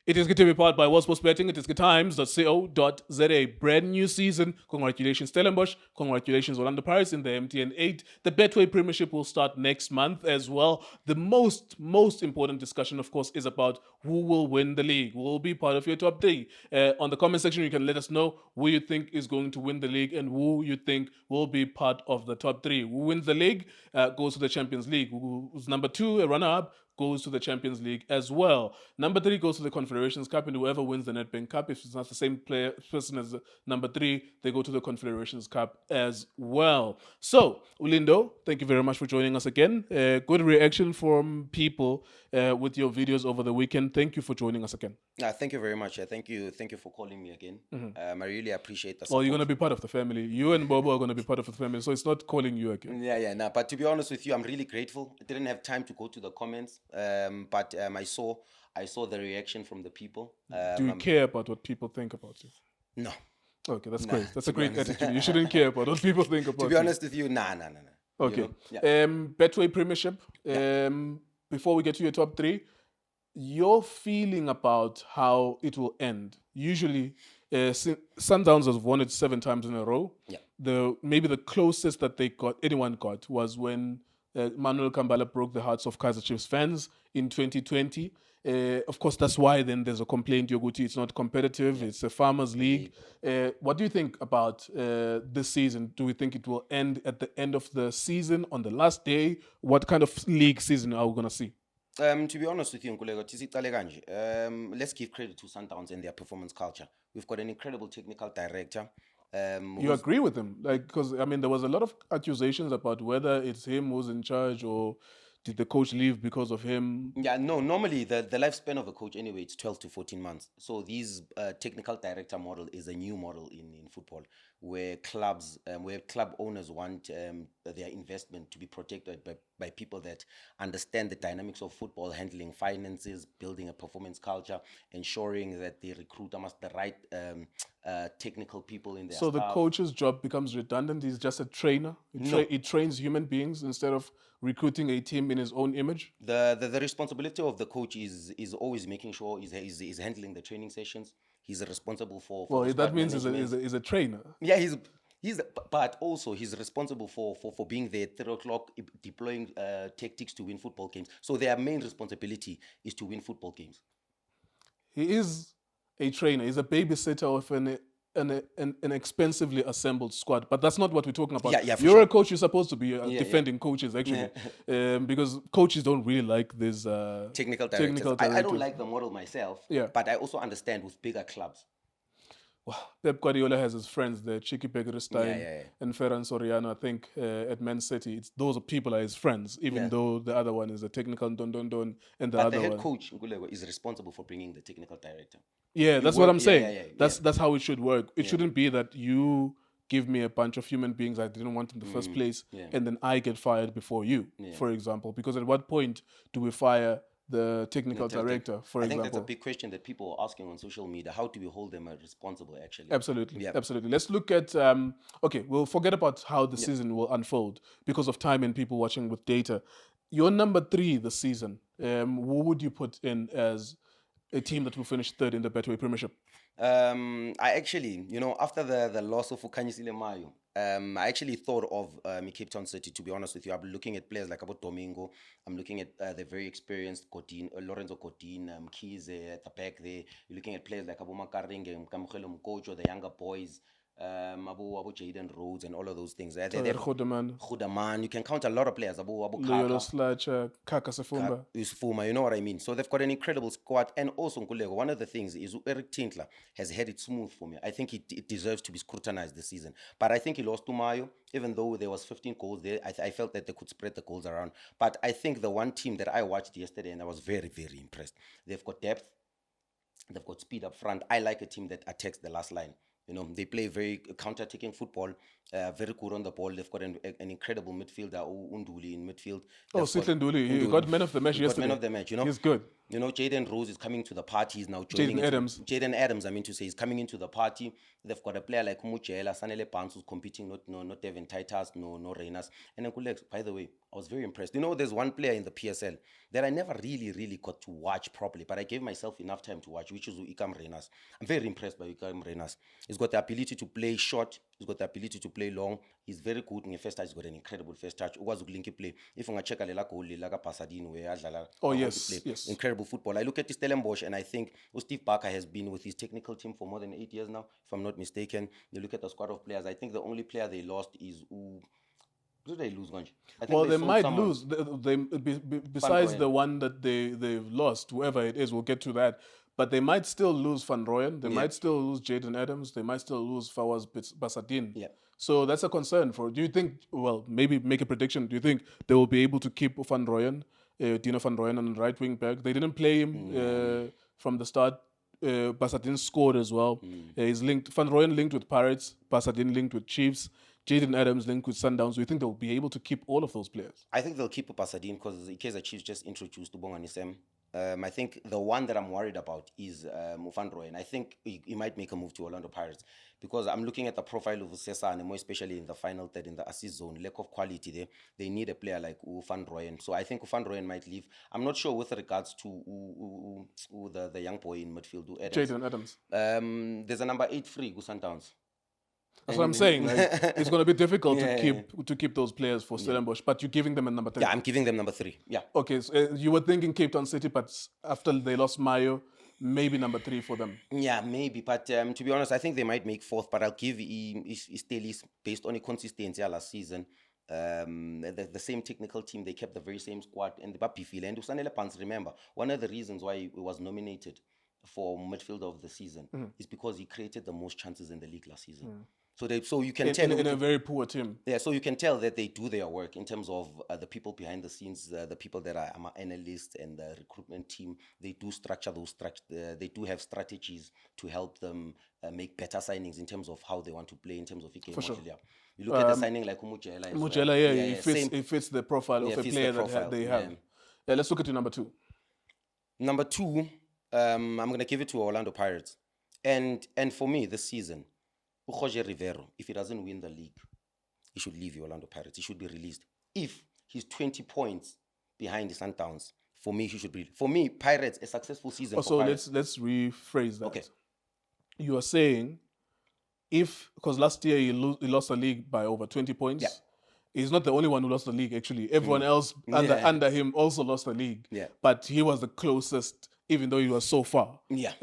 It is good to be powered by World Sports Betting. It is goodtimes.co.za. Brand new season. Congratulations, Stellenbosch. Congratulations, Orlando Pirates in the MTN 8. The Betway Premiership will start next month as well. The most important discussion, of course, is about who will win the league. Who will be part of your top three. On the comment section, you can let us know who you think is going to win the league and who you think will be part of the top three. Who wins the league goes to the Champions League. Who's number two, a runner-up, goes to the Champions League as well. Number three goes to the Confederations Cup, and whoever wins the Nedbank Cup, if it's not the same person as number three, they go to the Confederations Cup as well. So, Lindo, thank you very much for joining us again. Good reaction from people with your videos over the weekend. Thank you for joining us again. Thank you very much. Thank you for calling me again. I really appreciate the support. Well, you're going to be part of the family. You and Bobo are going to be part of the family, so it's not calling you again. Yeah. But to be honest with you, I'm really grateful. I didn't have time to go to the comments, but I saw the reaction from the people. Do you care about what people think about you? No. Okay, that's great. That's a great attitude. You shouldn't care about what people think about you. To be honest with you, nah. Okay. You know? Yeah. Betway Premiership. Before we get to your top three, your feeling about how it will end. Usually, Sundowns has won it 7 times in a row. Yeah. Maybe the closest that anyone got was when Manuel Kambala broke the hearts of Kaizer Chiefs fans in 2020. Of course, that's why then there's a complaint, Yoguti, it's not competitive, it's a farmers league. What do you think about this season? Do we think it will end at the end of the season, on the last day? What kind of league season are we going to see? To be honest with you, Nkulego, let's give credit to Sundowns and their performance culture. We've got an incredible technical director. You agree with him? Because, there was a lot of accusations about whether it's him who's in charge or did the coach leave because of him? Yeah, no, normally the lifespan of a coach anyway, it's 12 to 14 months. So this technical director model is a new model in football where club owners want their investment to be protected by people that understand the dynamics of football, handling finances, building a performance culture, ensuring that they recruit amongst the right technical people in their So staff. the coach's job becomes redundant. He's just a trainer. He trains human beings instead of recruiting a team in his own image. The responsibility of the coach is always making sure he's handling the training sessions. He's responsible for well, that means he's a trainer. Yeah, but also he's responsible for being there at 3 o'clock, deploying tactics to win football games. So their main responsibility is to win football games. He is a trainer. He's a babysitter of an expensively assembled squad. But that's not what we're talking about. Yeah, You're a coach. You're supposed to be defending coaches, actually. Because coaches don't really like this technical directors. I don't like the model myself, but I also understand with bigger clubs. Well, Pep Guardiola has his friends, the Chicky Begiristain and Ferran Soriano, I think, at Man City. Those people are his friends, even though the other one is a technical and the head coach is responsible for bringing the technical director. Yeah, that's what I'm saying. That's how it should work. It shouldn't be that you give me a bunch of human beings I didn't want in the first place, and then I get fired before you, for example. Because at what point do we fire the technical director, for example? I think that's a big question that people are asking on social media. How do we hold them responsible, actually? Absolutely. Let's look at, we'll forget about how the season will unfold because of time and people watching with data. Your number 3 this season, who would you put in as a team that will finish 3rd in the Betway Premiership? I actually, after the loss of Ukanyisile Mayo, I actually thought of Cape Town City, to be honest with you. I'm looking at players like Abo Domingo. I'm looking at the very experienced Lorenzo Godin, Keys at the back there. You're looking at players like Abo Makaringe, Kamukelo Mkojo, the younger boys, Abu Jaden Rhodes, and all of those things. Khudaman. You can count a lot of players. Abu Kaka, Kaka Sefuma, you know what I mean? So they've got an incredible squad. And also, Nkulego, one of the things is Eric Tinkler has had it smooth for me. I think it deserves to be scrutinized this season. But I think he lost to Mayo, even though there was 15 goals there. I felt that they could spread the goals around. But I think the one team that I watched yesterday, and I was very, very impressed. They've got depth. They've got speed up front. I like a team that attacks the last line. They play very counter-attacking football, very good on the ball. They've got an incredible midfielder, Unduli in midfield. Sitle Nduli, he got man of the match yesterday. Man of the match, He's good. You know, Jaden Rose is coming to the party. He's now joining. Jaden Adams, I mean to say, is coming into the party. They've got a player like Mujela, Sanele Pans, who's competing, not Devin Titus, no Reynas. And then Kulex, by the way, I was very impressed. You know, there's one player in the PSL that I never really got to watch properly, but I gave myself enough time to watch, which is Ikam Reynas. I'm very impressed by Ikam Reynas. He's got the ability to play short. He's got the ability to play long. He's very good in the first touch. He's got an incredible first touch. Play. If you check a goal, Pasadena, where yes. Incredible football. I look at Stellenbosch and I think Steve Barker has been with his technical team for more than 8 years now, if I'm not mistaken. You look at the squad of players. I think the only player they lost is who did they lose, Ganj? Well, they might lose. Besides the one that they've lost, whoever it is, we'll get to that. But they might still lose Van Rooyen. They might still lose Jaden Adams. They might still lose Fawaz Basadin. Yeah. So that's a concern do you think, well, maybe make a prediction. Do you think they will be able to keep Van Rooyen, Dino Van Rooyen on the right wing back? They didn't play him from the start. Basadin scored as well. He's linked. Van Rooyen linked with Pirates. Basadin linked with Chiefs. Jaden Adams linked with Sundowns. Do you think they'll be able to keep all of those players? I think they'll keep Pasadena because the case Chiefs just introduced Ubongani Sam. I think the one that I'm worried about is Van Rooyen. I think he might make a move to Orlando Pirates because I'm looking at the profile of Cesar and more especially in the final third in the assist zone, lack of quality there. They need a player like Van Rooyen. So I think Van Rooyen might leave. I'm not sure with regards to the young boy in midfield, Jaden Adams. There's a number 8 free, Sundowns. That's what I'm saying. It's going to be difficult to keep those players for Stellenbosch, but you're giving them a number 3. Yeah, I'm giving them number 3. Yeah. Okay, so you were thinking Cape Town City, but after they lost Mayo, maybe number 3 for them. Yeah, maybe. But to be honest, I think they might make 4th, but I'll give Stelis based on a consistency last season. The same technical team, they kept the very same squad, and the Bapifile and Usanele Pans. Remember, one of the reasons why he was nominated for midfielder of the season is because he created the most chances in the league last season. So you can tell in a very poor team. Yeah, so you can tell that they do their work in terms of the people behind the scenes, the people that are analysts and the recruitment team. They do structure those they do have strategies to help them make better signings in terms of how they want to play in terms of For sure. You look at the signing like Mujela. Mujela, he fits the profile of a player that they have. Yeah, let's look at number 2. Number 2, I'm going to give it to Orlando Pirates, and for me this season. Jorge Rivero, if he doesn't win the league, he should leave Orlando Pirates. He should be released. If he's 20 points behind the Sundowns, for me, he should be. For me, Pirates, a successful season. So let's rephrase that. Okay. You are saying, because last year he lost the league by over 20 points. Yeah. He's not the only one who lost the league, actually. Everyone else under him also lost the league. Yeah. But he was the closest, even though he was so far. Yeah.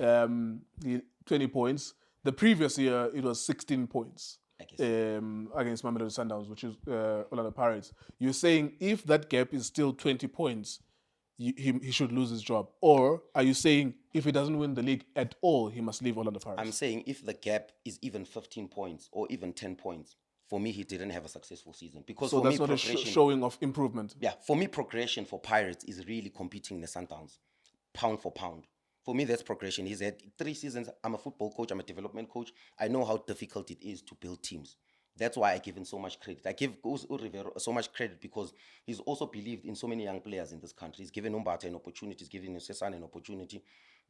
20 points. The previous year, it was 16 points against Mamelodi Sundowns, which is Orlando Pirates. You're saying if that gap is still 20 points, he should lose his job? Or are you saying if he doesn't win the league at all, he must leave Orlando Pirates? I'm saying if the gap is even 15 points or even 10 points, for me, he didn't have a successful season. Because so for that's me, not a showing of improvement? Yeah, for me, progression for Pirates is really competing the Sundowns, pound for pound. For me, that's progression. He's had 3 seasons. I'm a football coach. I'm a development coach. I know how difficult it is to build teams. That's why I give him so much credit. I give Rivero so much credit because he's also believed in so many young players in this country. He's given Umbata an opportunity. He's given Sesan an opportunity.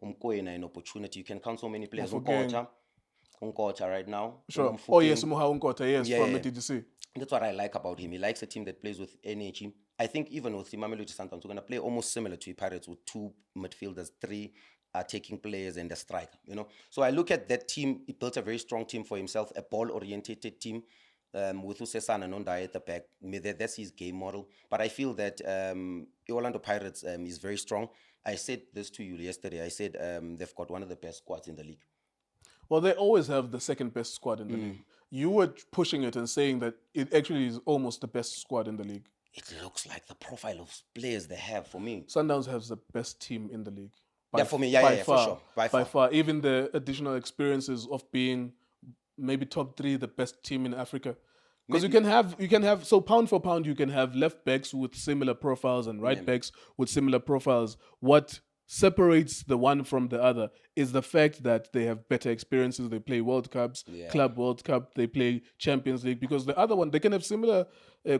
Umkoena an opportunity. You can count so many players. Unkota right now. Sure. Oh, yes, Umuha Unkota, yes, from the TDC. That's what I like about him. He likes a team that plays with energy. I think even with the Mamelodi Sundowns, we're going to play almost similar to Pirates with 2 midfielders, 3 attacking players and a striker, So I look at that team. He built a very strong team for himself, a ball-orientated team with Usesan and Ondai at the back. That's his game model. But I feel that Orlando Pirates is very strong. I said this to you yesterday. I said they've got one of the best squads in the league. Well, they always have the second best squad in the league. You were pushing it and saying that it actually is almost the best squad in the league. It looks like the profile of players they have for me. Sundowns has the best team in the league. For me, for sure. By far. Even the additional experiences of being maybe top 3, the best team in Africa. Because you can have so pound for pound, you can have left backs with similar profiles and right backs with similar profiles. What separates the one from the other is the fact that they have better experiences. They play World Cups, Club World Cup, they play Champions League. Because the other one, they can have similar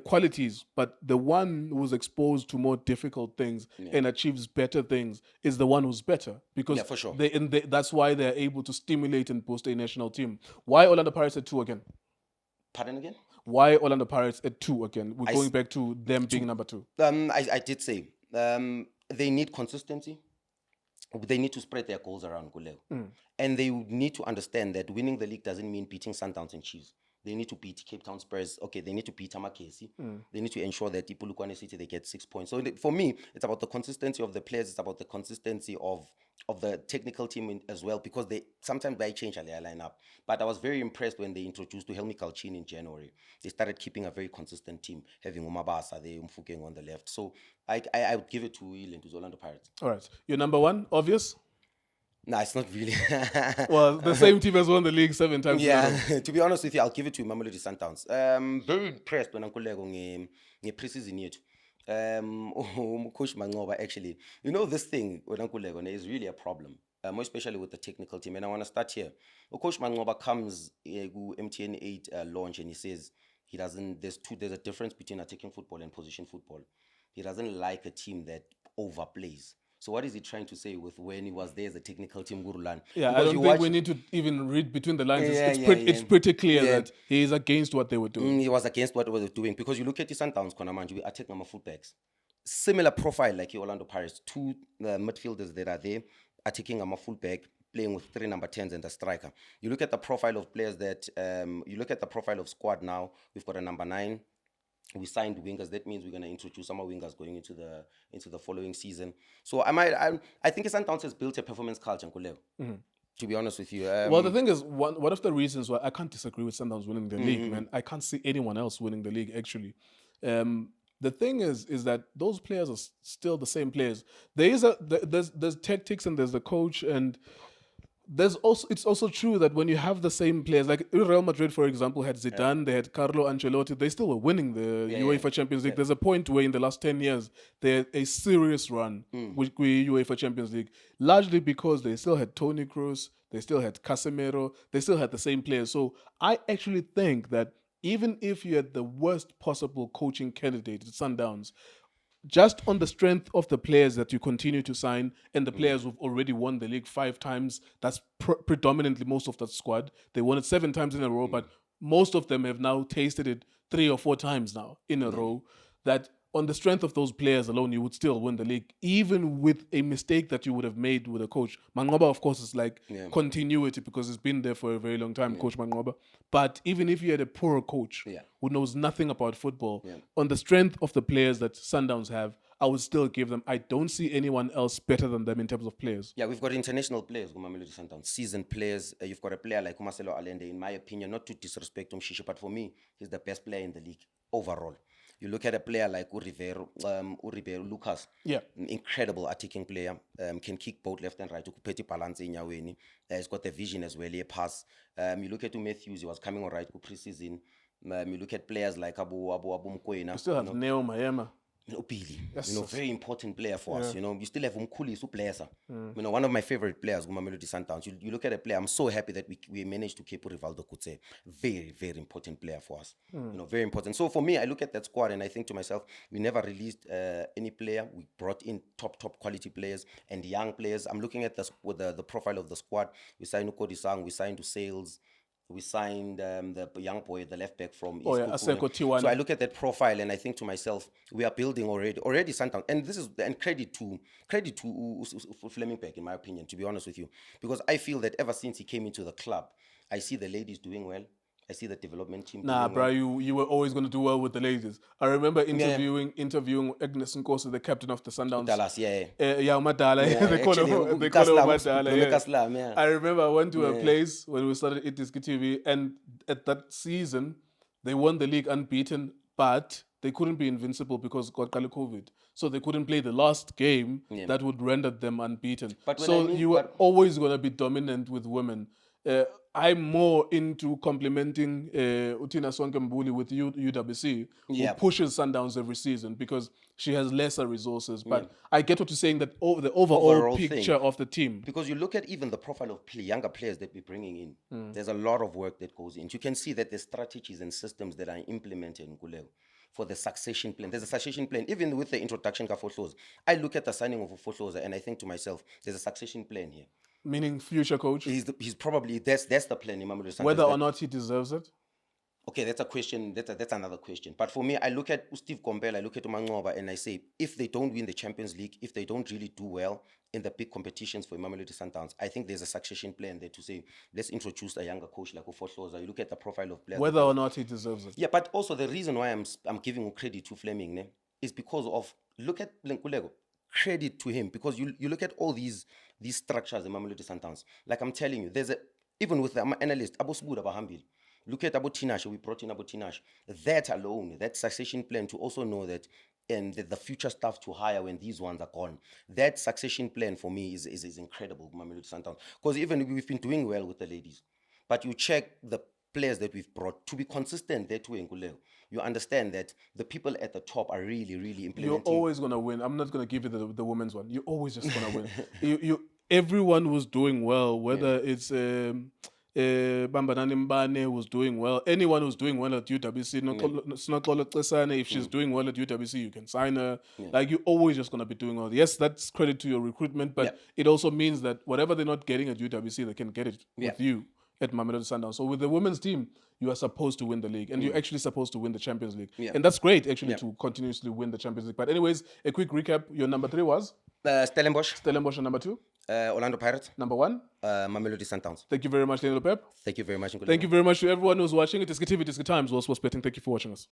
qualities, but the one who's exposed to more difficult things and achieves better things is the one who's better. Because for sure. That's why they're able to stimulate and boost a national team. Why Orlando Pirates at 2 again? Pardon again? Why Orlando Pirates at 2 again? We're going back to them being number 2. I did say they need consistency. They need to spread their goals around Guleo. And they need to understand that winning the league doesn't mean beating Sundowns and Chiefs. They need to beat Cape Town Spurs. Okay, they need to beat Amakesi. They need to ensure that Ipulukwane City, they get 6 points. So for me, it's about the consistency of the players. It's about the consistency of the technical team as well, because they sometimes they change their lineup. But I was very impressed when they introduced to Helmi Kalchin in January. They started keeping a very consistent team, having Umabasa, they Umfukeng on the left. So I would give it to Lindo, to Orlando Pirates. All right. Your number 1, obvious? No, it's not really. Well, the same team has won the league 7 times. Yeah, to be honest with you, I'll give it to Mamelodi Sundowns. Very impressed when I'm calling pre-season yet. Coach Mangoba, actually, you know, this thing with Uncle is really a problem, more especially with the technical team. And I want to start here. Coach Mangoba comes to MTN 8 launch and he says there's a difference between attacking football and position football. He doesn't like a team that overplays. So what is he trying to say with when he was there as a technical team, Gurulan? Yeah, I don't think we need to even read between the lines. It's pretty clear that he is against what they were doing. He was against what they were doing, because you look at the Sundowns, Konamanji, we attack number fullbacks. Similar profile like your Orlando Pirates. 2 midfielders that are there, attacking a fullback, playing with 3 number 10s and a striker. You look at the profile of players that, you look at the profile of squad now, we've got a number 9. We signed wingers. That means we're going to introduce some more wingers going into the following season. So I think Sundowns has built a performance culture, to be honest with you. Well, the thing is, one of the reasons why I can't disagree with Sundowns winning the league, man. I can't see anyone else winning the league, actually. The thing is that those players are still the same players. There's tactics and there's the coach, and it's also true that when you have the same players, like Real Madrid, for example, had Zidane, they had Carlo Ancelotti, they still were winning the UEFA Champions League. There's a point where in the last 10 years, they had a serious run with UEFA Champions League, largely because they still had Toni Kroos, they still had Casemiro, they still had the same players. So I actually think that even if you had the worst possible coaching candidate at Sundowns, just on the strength of the players that you continue to sign and the players who've already won the league 5 times, that's predominantly most of that squad. They won it 7 times in a row, but most of them have now tasted it 3 or 4 times now in a row. That on the strength of those players alone, you would still win the league, even with a mistake that you would have made with a coach. Mangoba, of course, is like continuity because he's been there for a very long time, Coach Mangoba. But even if you had a poor coach who knows nothing about football, on the strength of the players that Sundowns have, I would still give them. I don't see anyone else better than them in terms of players. Yeah, we've got international players, Mamelodi Sundowns, seasoned players. You've got a player like Marcelo Allende, in my opinion, not to disrespect Umshisho, but for me, he's the best player in the league overall. You look at a player like Uribero Lucas, incredible attacking player, can kick both left and right. Petty balance in Yaweni. He's got the vision as well, he pass. You look at Matthews, he was coming all right pre-season. You look at players like Abu Mkwena. You still have Neo Mayema. Billy, very important player for us. You still have Umkuli players. One of my favorite players, Mamelodi Sundowns. You look at a player. I'm so happy that we managed to keep Rivaldo Kutse. Very, very important player for us. Very important. So for me, I look at that squad and I think to myself, we never released any player. We brought in top quality players and young players. I'm looking at the profile of the squad. We signed Ukodi Sang. We signed to Sales. We signed the young boy, the left back from East Aseko Tiwana. So I look at that profile and I think to myself, we are building already Sundowns. And credit to Fleming Beck, in my opinion, to be honest with you. Because I feel that ever since he came into the club, I see the ladies doing well. I see the development team. Nah, bro, you were always going to do well with the ladies. I remember interviewing Agnes Nkosi, the captain of the Sundowns. Dallas, Madala. They call her Madala. I remember I went to a place when we started iDiskiTV, and at that season, they won the league unbeaten, but they couldn't be invincible because got COVID. So they couldn't play the last game that would render them unbeaten. So you were always going to be dominant with women. I'm more into complimenting Utina Swankambuli with UWC, Yeah. who pushes Sundowns every season because she has lesser resources. But I get what you're saying, that the overall picture of the team. Because you look at even the profile of younger players that we're bringing in, there's a lot of work that goes in. You can see that there's strategies and systems that are implemented in Kuleo for the succession plan. There's a succession plan. Even with the introduction of Fohloza, I look at the signing of Fohloza and I think to myself, there's a succession plan here. Meaning future coach? He's probably, that's the plan in Mamelodi Sundowns. Whether or not he deserves it? Okay, that's a question. That's another question. But for me, I look at Steve Gombela, I look at Umangoba, and I say, if they don't win the Champions League, if they don't really do well in the big competitions for Mamelodi Sundowns, I think there's a succession plan there to say, let's introduce a younger coach like Fohloza. You look at the profile of players. Whether or not he deserves it. Yeah, but also the reason why I'm giving credit to Fleming is because of, look at Lenkulego. Credit to him, because you look at all these structures in Mamelodi Sundowns. Like I'm telling you, even with the analyst, Abu Sbuda Bahambil, look at Abu Tinashe, we brought in Abu Tinashe. That alone, that succession plan to also know that, and the future staff to hire when these ones are gone, that succession plan for me is incredible, Mamelodi Sundowns. Because even we've been doing well with the ladies, but you check the players that we've brought to be consistent that way in Kuleo, you understand that the people at the top are really, really implementing. You're always going to win. I'm not going to give you the women's one. You're always just going to win. Everyone was doing well, whether it's Bambanani Mbane was doing well. Anyone who's doing well at UWC, if she's doing well at UWC, you can sign her. Like, you're always just going to be doing well. Yes, that's credit to your recruitment, but it also means that whatever they're not getting at UWC, they can get it with you at Mamelodi Sundowns. So with the women's team, you are supposed to win the league, and you're actually supposed to win the Champions League. And that's great, actually, to continuously win the Champions League. But anyways, a quick recap. Your number 3 was? Stellenbosch. Stellenbosch, and number 2? Orlando Pirates. Number 1? Mamelodi Sundowns. Thank you very much, Lindo Pep. Thank you very much. Thank you very much to everyone who's watching. It is iDiskiTV, it is Times, World Sports Betting. Thank you for watching us.